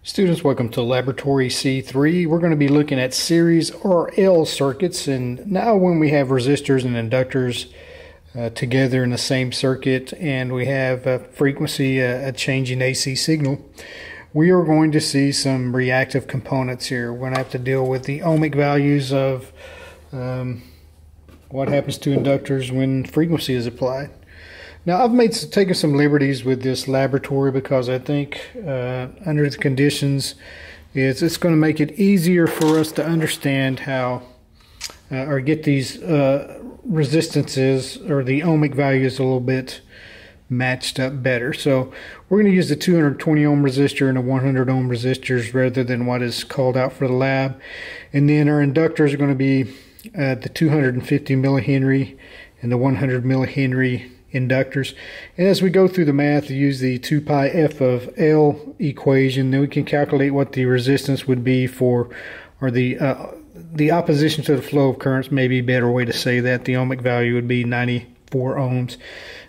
Students, welcome to Laboratory C3. We're going to be looking at series RL circuits, and now when we have resistors and inductors together in the same circuit and we have a frequency, a changing AC signal, we are going to see some reactive components here. We're going to have to deal with the ohmic values of what happens to inductors when frequency is applied. Now, I've taken some liberties with this laboratory because I think under the conditions it's going to make it easier for us to understand how or get these resistances or the ohmic values a little bit matched up better. So we're going to use the 220 ohm resistor and the 100 ohm resistors rather than what is called out for the lab. And then our inductors are going to be the 250 millihenry and the 100 millihenry inductors. And as we go through the math, we use the 2 pi f of L equation. Then we can calculate what the resistance would be for, or the opposition to the flow of currents, maybe a better way to say that. The ohmic value would be 94 ohms.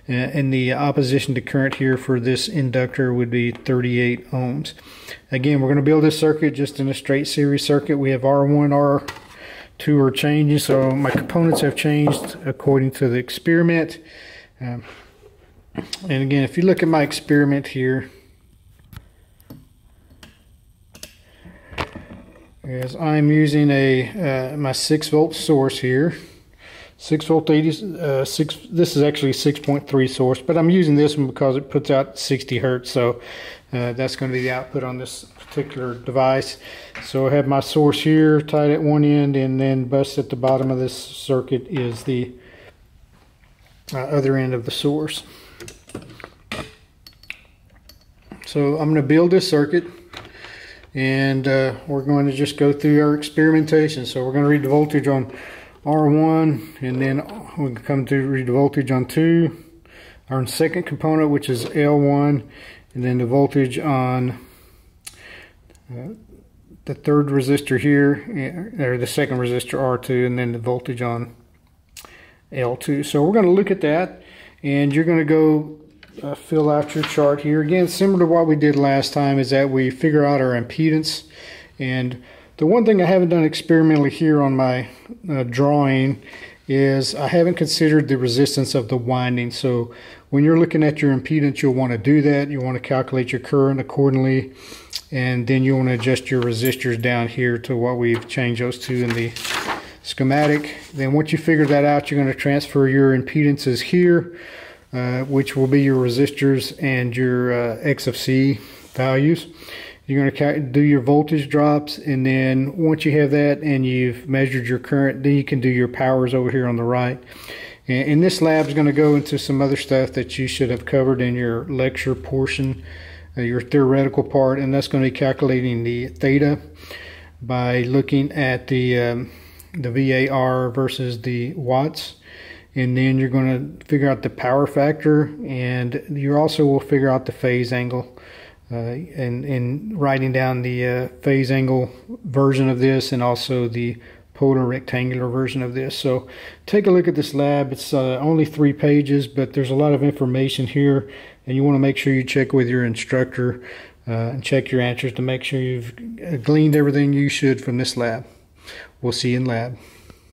And the opposition to current here for this inductor would be 38 ohms. Again, we're going to build this circuit just in a straight series circuit. We have R1, R2 are changing, so my components have changed according to the experiment. And again, if you look at my experiment here, as I'm using my 6 volt source here, 6 volt this is actually 6.3 source, but I'm using this one because it puts out 60 hertz, so that's going to be the output on this particular device. So I have my source here tied at one end, and then bus at the bottom of this circuit is the other end of the source. So I'm going to build this circuit, and we're going to just go through our experimentation. So we're going to read the voltage on R1, and then we can come to read the voltage on 2, our second component, which is L1, and then the voltage on the third resistor here, or the second resistor R2, and then the voltage on L2. So we're going to look at that, and you're going to go fill out your chart here. Again, similar to what we did last time, is that we figure out our impedance. And the one thing I haven't done experimentally here on my drawing is I haven't considered the resistance of the winding. So when you're looking at your impedance, you'll want to do that. You want to calculate your current accordingly, and then you want to adjust your resistors down here to what we've changed those to in the schematic. Then once you figure that out, you're going to transfer your impedances here, which will be your resistors and your X of C values. You're going to do your voltage drops, and then once you have that and you've measured your current, then you can do your powers over here on the right. And this lab is going to go into some other stuff that you should have covered in your lecture portion, your theoretical part, and that's going to be calculating the theta by looking at the VAR versus the watts, and then you're going to figure out the power factor, and you also will figure out the phase angle, and writing down the phase angle version of this, and also the polar rectangular version of this. So take a look at this lab. It's only 3 pages, but there's a lot of information here, and you want to make sure you check with your instructor and check your answers to make sure you've gleaned everything you should from this lab. We'll see you in lab.